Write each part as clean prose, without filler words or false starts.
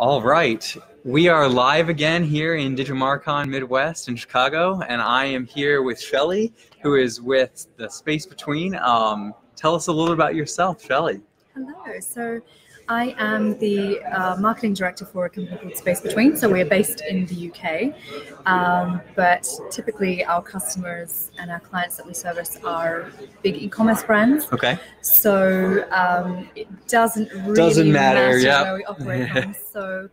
All right, we are live again here in DigiMarCon Midwest in Chicago, and I am here with Shelley, who is with the Space Between. Tell us a little about yourself, Shelley. Hello. So I am the marketing director for a company called Space Between. So we're based in the UK, but typically our customers and our clients that we service are big e-commerce brands. Okay. So it doesn't really matter where we operate from. So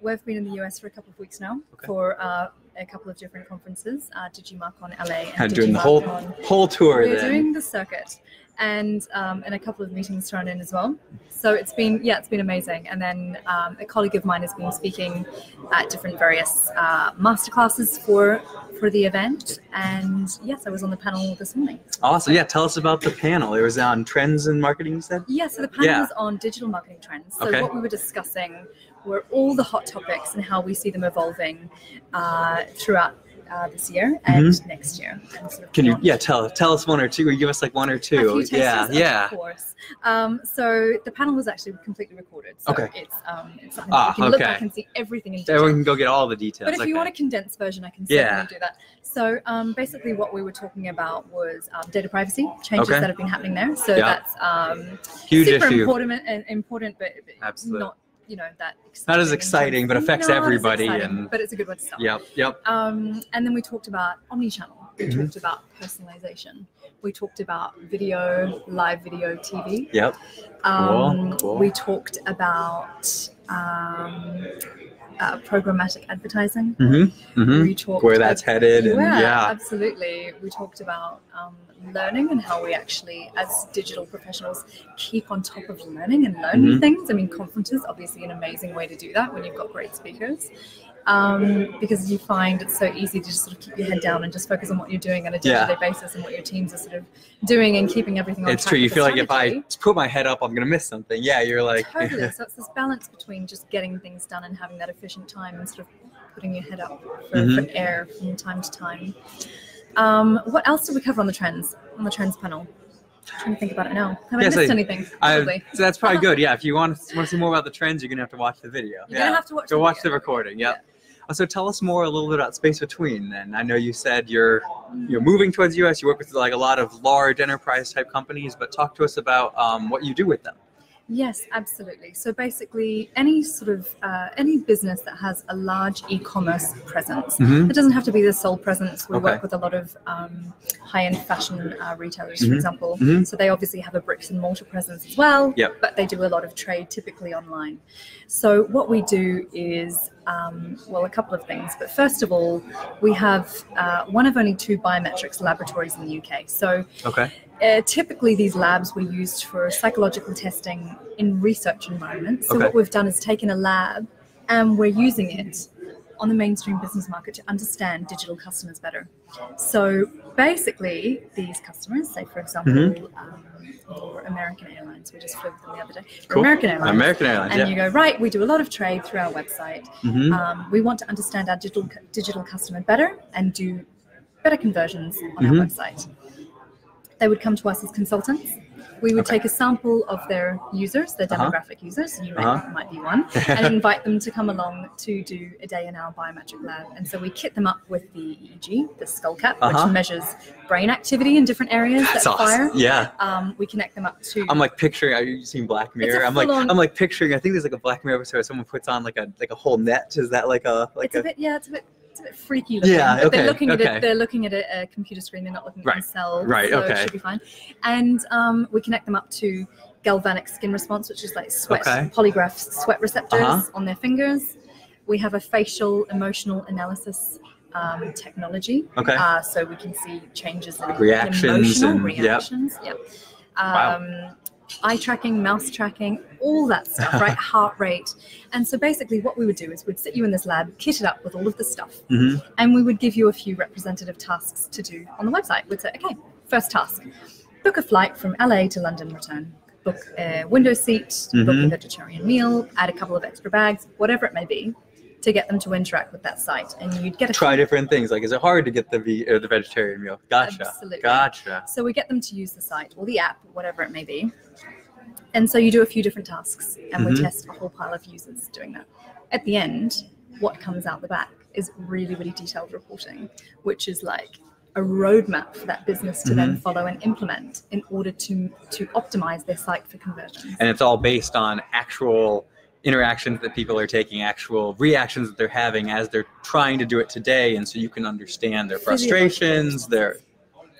we've been in the US for a couple of weeks now for a couple of different conferences, DigiMarCon LA and doing the whole tour. We're doing the circuit. And a couple of meetings thrown in as well. So it's been amazing. And then a colleague of mine has been speaking at different various masterclasses for the event. And yes, I was on the panel this morning. Awesome. Yeah, tell us about the panel. It was on trends in marketing, you said? Yeah, so the panel was on digital marketing trends. So what we were discussing were all the hot topics and how we see them evolving throughout this year and next year. And sort of Can you tell us one or two, or give us like one or two? Of course. So the panel was actually completely recorded. So it's something that you can look back and see everything in detail. Everyone can go get all the details. But if you want a condensed version, I can certainly do that. So basically what we were talking about was data privacy, changes that have been happening there. So that's huge super issue. important, but not that exciting. Not as exciting, but affects everybody. But it's a good one to start. Yep. And then we talked about omnichannel. We talked about personalization. We talked about video, live video, TV. Yep. Cool. We talked about programmatic advertising. We talked where that's headed. Absolutely. We talked about learning and how we actually, as digital professionals, keep on top of learning and learn new things. I mean, conferences, obviously an amazing way to do that when you've got great speakers. Because you find it's so easy to just sort of keep your head down and just focus on what you're doing on a day-to-day basis and what your teams are sort of doing and keeping everything on track. It's true. You feel like if I put my head up, I'm going to miss something. Yeah, you're like... Totally. So it's this balance between just getting things done and having that efficient time and sort of putting your head up for air from time to time. What else did we cover on the trends panel? I'm trying to think about it now. Have I missed anything? Probably. So that's probably good. Yeah, if you want to see more about the trends, you're going to have to watch the video. You're going to have to watch the video. Go watch the recording, So tell us more a little bit about Space Between then. I know you said you're moving towards the US, you work with like a lot of large enterprise type companies, but talk to us about what you do with them. Yes, absolutely. So basically any sort of any business that has a large e-commerce presence, it doesn't have to be the sole presence. We work with a lot of high-end fashion retailers, for example. So they obviously have a bricks and mortar presence as well, but they do a lot of trade typically online. So what we do is, a couple of things. But first of all, we have one of only 2 biometrics laboratories in the UK. So typically these labs were used for psychological testing in research environments. So what we've done is taken a lab and we're using it on the mainstream business market to understand digital customers better. So basically these customers, say for example, or American Airlines, we just flew with them the other day. American Airlines. And you go, right, we do a lot of trade through our website. We want to understand our digital customer better and do better conversions on our website. They would come to us as consultants. We would take a sample of their users, their demographic users, you might be one, and invite them to come along to do a day in our biometric lab. And so we kit them up with the EEG, the skull cap, which measures brain activity in different areas that fire. We connect them up to... I'm like picturing, have you seen Black Mirror? I'm like picturing, I think there's like a Black Mirror episode where someone puts on like a whole net. Is that like a... It's a bit freaky looking. But they're looking at it. They're looking at a computer screen. They're not looking at themselves. So it should be fine. And we connect them up to galvanic skin response, which is like sweat polygraph sweat receptors on their fingers. We have a facial emotional analysis technology. So we can see changes in emotional reactions. Eye tracking, mouse tracking, all that stuff, right? Heart rate. And so basically what we would do is we'd sit you in this lab, kit it up with all of this stuff, and we would give you a few representative tasks to do on the website. We'd say, okay, first task, book a flight from LA to London return, book a window seat, book a vegetarian meal, add a couple of extra bags, whatever it may be, to get them to interact with that site. And you'd get try different things. Like, is it hard to get the vegetarian meal? Gotcha. Absolutely. Gotcha. So we get them to use the site or the app, whatever it may be. And so you do a few different tasks, and we test a whole pile of users doing that. At the end, what comes out the back is really, really detailed reporting, which is like a roadmap for that business to then follow and implement in order to optimize their site for conversions. And it's all based on actual interactions that people are taking, actual reactions that they're having as they're trying to do it today, and so you can understand their frustrations, their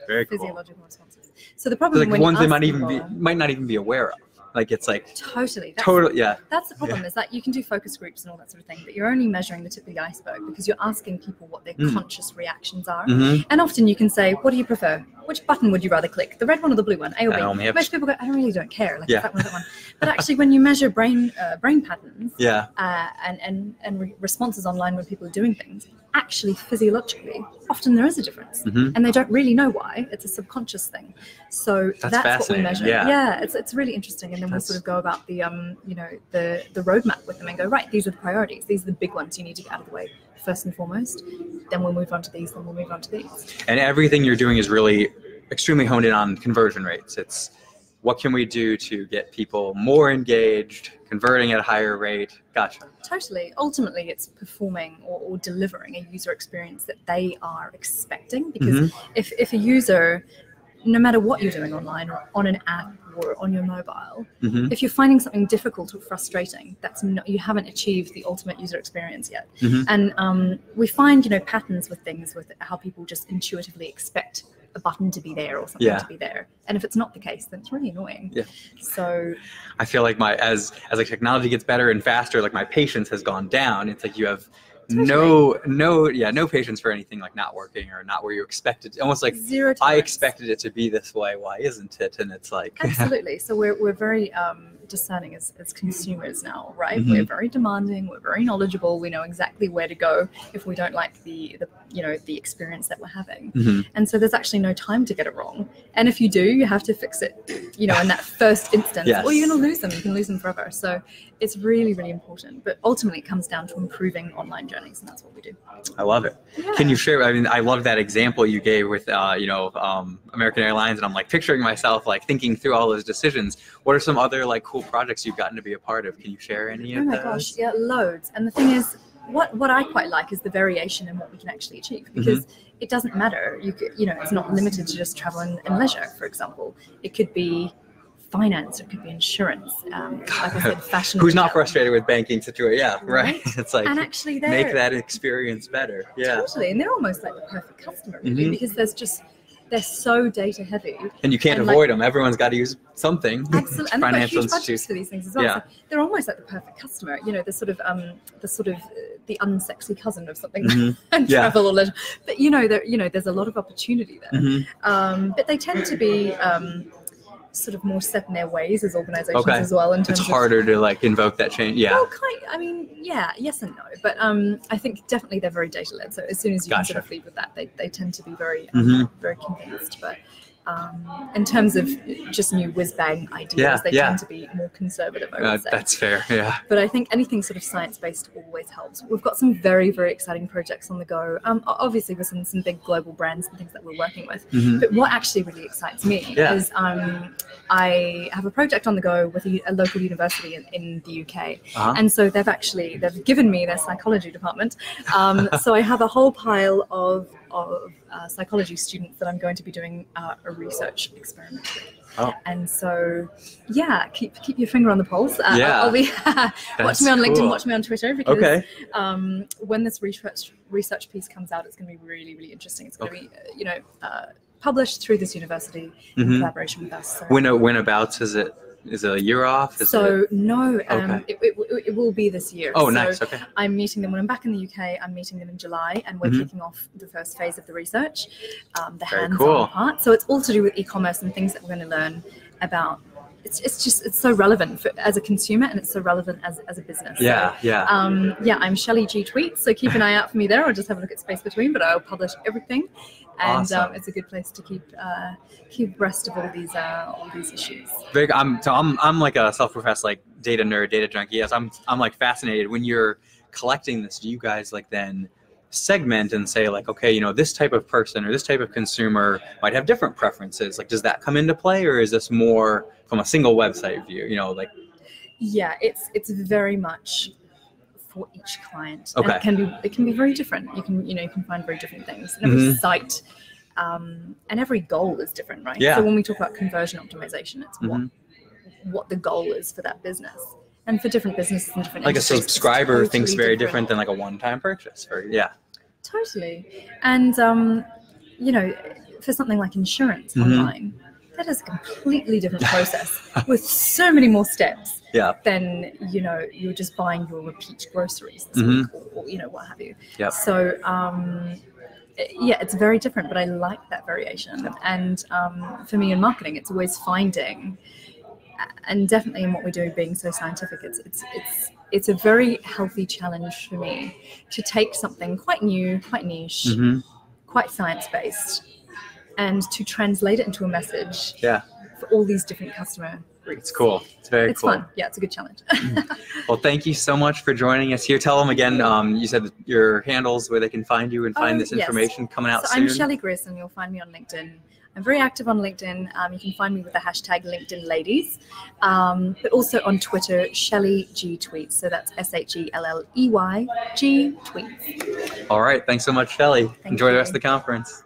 very cool. Physiological responses. So the problem like when ones you they ask might not even be aware of. Like it's like totally, yeah. That's the problem is that you can do focus groups and all that sort of thing, but you're only measuring the tip of the iceberg because you're asking people what their conscious reactions are. And often you can say, what do you prefer? Which button would you rather click? The red one or the blue one? A or B? Most people go, I really don't care. Like that one or that one. But actually, when you measure brain patterns and responses online when people are doing things, actually physiologically, often there is a difference, and they don't really know why. It's a subconscious thing. So that's what we measure. Yeah, it's really interesting. And then we sort of go about the the roadmap with them and go, right, these are the priorities. These are the big ones you need to get out of the way first and foremost. Then we'll move on to these. Then we'll move on to these. And everything you're doing is really extremely honed in on conversion rates. It's what can we do to get people more engaged, converting at a higher rate. Gotcha. Totally. Ultimately, it's performing or delivering a user experience that they are expecting. Because if a user, no matter what you're doing online or on an app or on your mobile, if you're finding something difficult or frustrating, that's not, you haven't achieved the ultimate user experience yet. And we find, patterns with things, with how people just intuitively expect a button to be there or something to be there, and if it's not the case, then it's really annoying. So I feel like as like technology gets better and faster, like my patience has gone down. It's like you have no patience for anything like not working or not where you expected. Almost like zero tolerance. I expected it to be this way. Why isn't it? And it's like absolutely. So we're very discerning as consumers now, right? We're very demanding. We're very knowledgeable. We know exactly where to go if we don't like the experience that we're having. And so there's actually no time to get it wrong. And if you do, you have to fix it, in that first instance, or you're going to lose them. You can lose them forever. So it's really, really important. But ultimately, it comes down to improving online journeys, and that's what we do. I love it. Yeah. Can you share? I mean, I love that example you gave with, American Airlines, and I'm like picturing myself like thinking through all those decisions. What are some other like cool projects you've gotten to be a part of? Can you share any of those? Oh my gosh, yeah, loads. And the thing is, what I quite like is the variation in what we can actually achieve, because it doesn't matter. It's not limited to just travel and leisure, for example. It could be finance, it could be insurance, like I said, fashion. Who's not frustrated with banking situation? Yeah, right. It's like, and actually make that experience better. Yeah, totally. And they're almost like the perfect customer, really, because they're so data heavy, and you can't avoid them. Everyone's got to use something. Absolutely, and they've got huge budgets for these things as well. So they're almost like the perfect customer. The sort of the unsexy cousin of something and travel or leisure. But there's a lot of opportunity there. But they tend to be sort of more set in their ways as organizations as well. In terms it's harder to like invoke that change. Yeah. Well, yes and no. But I think definitely they're very data led. So as soon as you can sort of lead with that, they tend to be very very convinced. But in terms of just new whiz bang ideas, they tend to be more conservative, I would say. That's fair. Yeah. But I think anything sort of science based always helps. We've got some very, very exciting projects on the go. Obviously with some big global brands and things that we're working with. But what actually really excites me is I have a project on the go with a local university in the UK. And so they've given me their psychology department. So I have a whole pile of psychology students that I'm going to be doing a research experiment with. And so, keep your finger on the pulse. I'll be watch me on LinkedIn, watch me on Twitter, because when this research piece comes out, it's going to be really, really interesting. It's going to be, published through this university in collaboration with us. So. Whenabouts is it? Is it a year off? It will be this year. Oh, nice. Okay. I'm meeting them when I'm back in the UK. I'm meeting them in July, and we're kicking off the first phase of the research, the hands-on part. So it's all to do with e-commerce and things that we're going to learn about. It's so relevant as a consumer, and it's so relevant as a business. I'm Shelley G Tweets, so keep an eye out for me there, or just have a look at Space Between. But I'll publish everything, and it's a good place to keep abreast of all these issues. I'm like a self-professed like data nerd, data junkie. Yes, I'm like fascinated when you're collecting this. Do you guys like then segment and say like, okay, this type of person or this type of consumer might have different preferences. Like, does that come into play, or is this more from a single website view? Yeah, it's very much for each client. Okay. And it can be very different. You can find very different things. And every site and every goal is different, right? Yeah. So when we talk about conversion optimization, it's what the goal is for that business. And for different businesses and different like industries, a subscriber totally thinks very different than like a one-time purchase. Totally. And for something like insurance online, that is a completely different process with so many more steps than you're just buying your repeat groceries this week or what have you. So it's very different, but I like that variation. And for me in marketing, it's always finding, and definitely in what we do, being so scientific, it's a very healthy challenge for me to take something quite new, quite niche, quite science-based, and to translate it into a message for all these different customer groups. It's cool. It's very cool. It's fun. Yeah, it's a good challenge. Well, thank you so much for joining us here. Tell them again, you said your handles where they can find you and find this information coming out soon. I'm Shelley Grierson. You'll find me on LinkedIn. I'm very active on LinkedIn. You can find me with the hashtag LinkedInLadies, but also on Twitter, Shelley G Tweets. So that's SHELLEY G Tweets. All right. Thanks so much, Shelley. Enjoy the rest of the conference.